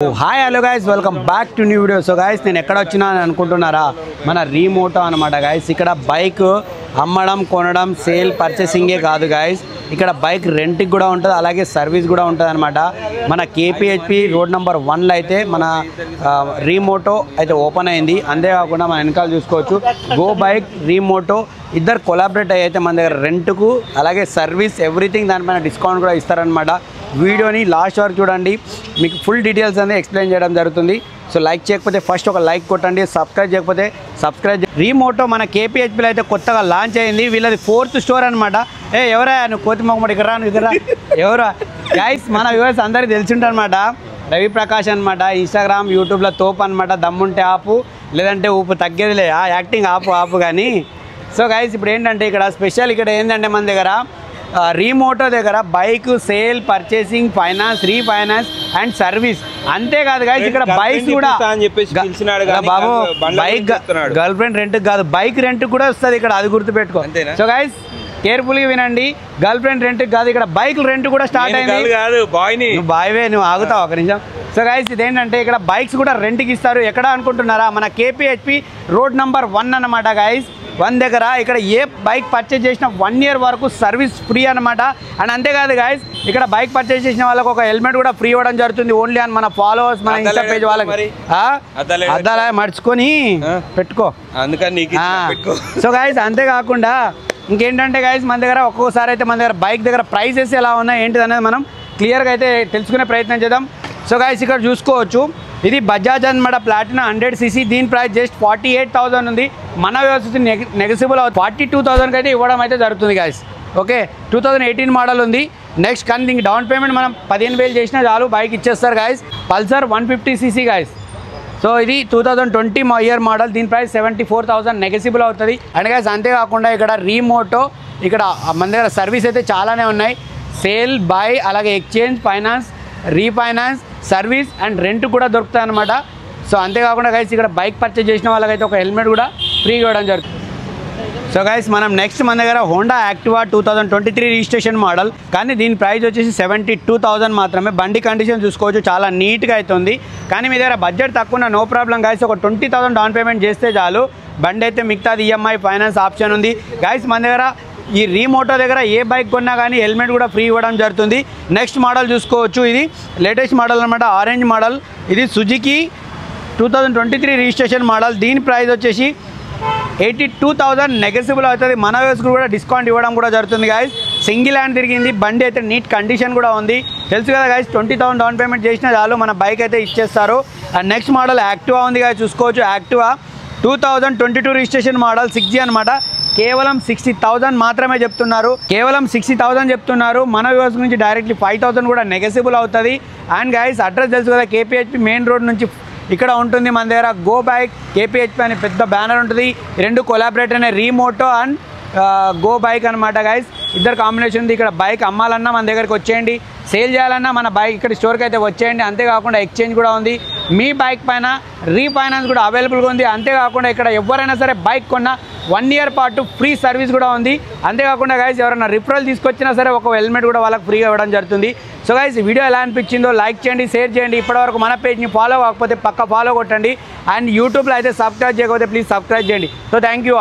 Hi hello guys welcome back to new video. So guys నేను ఎక్కడ వచ్చినా అనుకుంటున్నారా, మన రీమోటో అనమాట గైస్. ఇక్కడ బైక్ అమ్మడం కొనడం సేల్ పర్చేసింగే కాదు గైస్, ఇక్కడ బైక్ రెంట్కి కూడా ఉంటుంది, అలాగే సర్వీస్ కూడా ఉంటుంది అనమాట. మన కేపీహెచ్పి రోడ్ నెంబర్ 1లో అయితే మన రీమోటో అయితే ఓపెన్ అయింది. అంతేకాకుండా మన వెనకాల చూసుకోవచ్చు గో బైక్ రీమోటో ఇద్దరు కొలాబరేట్ అయితే మన దగ్గర రెంట్కు అలాగే సర్వీస్ ఎవ్రీథింగ్ దానిపైన డిస్కౌంట్ కూడా ఇస్తారనమాట. వీడియోని లాస్ట్ వరకు చూడండి, మీకు ఫుల్ డీటెయిల్స్ అనేది ఎక్స్ప్లెయిన్ చేయడం జరుగుతుంది. సో లైక్ చేయకపోతే ఫస్ట్ ఒక లైక్ కొట్టండి, సబ్స్క్రైబ్ చేయకపోతే సబ్స్క్రైబ్. రీమోటో మన కేపీహెచ్పిలో అయితే కొత్తగా లాంచ్ అయింది. వీళ్ళది 4th స్టోర్ అనమాట. ఎవరా నువ్వు కోతి మొక్కమడి ఇక్కడ ఎవరా గైస్, మన వ్యూవర్స్ అందరికీ తెలిసింటారనమాట. రవి ప్రకాష్ అనమాట, ఇన్స్టాగ్రామ్ యూట్యూబ్లో తోపు అనమాట. దమ్ముంటే ఆపు, లేదంటే ఊపు తగ్గేదిలే, యాక్టింగ్ ఆపు కానీ. సో గైస్ ఇప్పుడు ఏంటంటే ఇక్కడ స్పెషల్ ఇక్కడ ఏంటంటే మన దగ్గర రీమోటో దగ్గర bike sale purchasing finance refinance and service. అంతేకాదు గైస్ ఇక్కడ బైక్స్ కూడా బాబు బైక్ గర్ల్ ఫ్రెండ్ రెంట్ కాదు, బైక్ రెంట్ కూడా వస్తుంది ఇక్కడ, అది గుర్తుపెట్టుకో. సో గైస్ కేర్ఫుల్గా వినండి, గర్ల్ ఫ్రెండ్ రెంట్ కాదు ఇక్కడ బైక్ రెంట్ కూడా స్టార్ట్ అయింది. బాయ్వే నువ్వు ఆగుతావు ఒక నిమిషం. సో గైస్ ఇదేంటంటే ఇక్కడ బైక్స్ కూడా రెంట్కి ఇస్తారు. ఎక్కడ అనుకుంటున్నారా, మన కేపీహెచ్పి రోడ్ నెంబర్ 1 అనమాట గైస్. 1 దగ్గర ఇక్కడ ఏ బైక్ పర్చేజ్ చేసిన 1 year వరకు సర్వీస్ ఫ్రీ అనమాట. అండ్ అంతేకాదు గైస్ ఇక్కడ బైక్ పర్చేజ్ చేసిన వాళ్ళకి ఒక హెల్మెట్ కూడా ఫ్రీ ఇవ్వడం జరుగుతుంది. ఓన్లీ అని మన ఫాలోవర్స్ మన ఇన్స్టా పేజ్ వాళ్ళకి అద్దాల మర్చుకొని పెట్టుకో. సో గైస్ అంతేకాకుండా ఇంకేంటంటే గైస్ మన దగ్గర ఒక్కొక్కసారి అయితే మన దగ్గర బైక్ దగ్గర ప్రైసెస్ ఎలా ఉన్నాయి ఏంటిది అనేది మనం క్లియర్గా అయితే తెలుసుకునే ప్రయత్నం చేద్దాం. సో గైస్ ఇక్కడ చూసుకోవచ్చు ఇది బజాజ్ అనమాట, ప్లాటినా 100cc. దీని ప్రైస్ జస్ట్ 48,000 ఉంది. మన వ్యవస్థ నెగసిబుల్ 42,000కి అయితే ఇవ్వడం అయితే జరుగుతుంది గైస్. ఓకే 2018 మోడల్ ఉంది. నెక్స్ట్ కానీ దీనికి డౌన్ పేమెంట్ మనం 15,000 చేసినా చాలు బైక్ ఇచ్చేస్తారు guys. Pulsar 150cc guys. So ఇది 2020 ఇయర్ మోడల్. దీని ప్రైస్ 74,000 నెగసిబుల్ అవుతుంది. అండ్ గైస్ అంతేకాకుండా ఇక్కడ రీమోటో ఇక్కడ మన దగ్గర సర్వీస్ అయితే చాలానే ఉన్నాయి. సేల్ బై అలాగే exchange finance refinance service and rent కూడా దొరుకుతాయి అనమాట. సో అంతేకాకుండా గైస్ ఇక్కడ బైక్ పర్చేజ్ చేసిన వాళ్ళకైతే ఒక హెల్మెట్ కూడా ఫ్రీగా ఇవ్వడం జరుగుతుంది. సో గైస్ మనం నెక్స్ట్ మన దగ్గర హోండా యాక్టివా 2023 రిజిస్ట్రేషన్ మోడల్, కానీ దీని ప్రైస్ వచ్చేసి 72,000 మాత్రమే. బండి కండిషన్ చూసుకోవచ్చు చాలా నీట్గా అవుతుంది. కానీ మీ దగ్గర బడ్జెట్ తక్కువ నో ప్రాబ్లం గైస్, ఒక 20,000 డౌన్ పేమెంట్ చేస్తే చాలు బండి అయితే మిగతాది ఈఎంఐ ఫైనాన్స్ ఆప్షన్ ఉంది గైస్. మన దగ్గర ఈ రీమోటో దగ్గర ఏ బైక్ కొన్నా కానీ హెల్మెట్ కూడా ఫ్రీ ఇవ్వడం జరుగుతుంది. నెక్స్ట్ మోడల్ చూసుకోవచ్చు, ఇది లేటెస్ట్ మోడల్ అనమాట, ఆరెంజ్ మోడల్. ఇది సుజుకి 2023 రిజిస్ట్రేషన్ మోడల్. దీని ప్రైస్ వచ్చేసి 82,000 నెగసిబుల్ అవుతుంది. మన వ్యవస్థకు కూడా డిస్కౌంట్ ఇవ్వడం కూడా జరుగుతుంది గైస్. సింగిల్ హ్యాండ్ తిరిగింది, బండి అయితే నీట్ కండిషన్ కూడా ఉంది. తెలుసు కదా గైస్ 20,000 డౌన్ పేమెంట్ చేసినా చాలు మన బైక్ అయితే ఇచ్చేస్తారు. అండ్ నెక్స్ట్ మోడల్ యాక్టివా ఉంది గైస్, చూసుకోవచ్చు. యాక్టివా 2022 రిజిస్ట్రేషన్ మోడల్ 6G అనమాట. కేవలం 60,000 మాత్రమే చెప్తున్నారు, కేవలం 60,000 చెప్తున్నారు. మన వ్యూవర్స్ నుంచి డైరెక్ట్లీ 5,000 కూడా నెగసిబుల్ అవుతుంది. అండ్ గైస్ అడ్రస్ తెలుసు కదా, కేపీహెచ్పి మెయిన్ రోడ్ నుంచి ఇక్కడ ఉంటుంది మన దగ్గర గో బైక్ కేపీహెచ్పి అనే పెద్ద బ్యానర్ ఉంటుంది. 2 కొలాబరేట్ అనే రీమోటో అండ్ గో బైక్ అనమాట గైస్. ఇద్దరు కాంబినేషన్ ఉంది. ఇక్కడ బైక్ అమ్మాలన్నా మన దగ్గరికి వచ్చేయండి, సేల్ చేయాలన్నా మన బైక్ ఇక్కడ స్టోర్కి అయితే వచ్చేయండి. అంతేకాకుండా ఎక్స్చేంజ్ కూడా ఉంది. మీ బైక్ పైన రీఫైనాన్స్ కూడా అవైలబుల్గా ఉంది. అంతేకాకుండా ఇక్కడ ఎవరైనా సరే బైక్ కొన్న 1 year పాటు ఫ్రీ సర్వీస్ కూడా ఉంది. అంతేకాకుండా గైస్ ఎవరైనా రిఫరల్ తీసుకొచ్చినా సరే ఒక హెల్మెట్ కూడా వాళ్ళకి ఫ్రీగా ఇవ్వడం జరుగుతుంది. సో గైస్ ఈ వీడియో ఎలా అనిపించిందో లైక్ చేయండి, షేర్ చేయండి. ఇప్పటివరకు మన పేజ్ని ఫాలో కాకపోతే పక్క ఫాలో కొట్టండి. అండ్ యూట్యూబ్లో అయితే సబ్స్క్రైబ్ చేయకపోతే ప్లీజ్ సబ్స్క్రైబ్ చేయండి. So thank you.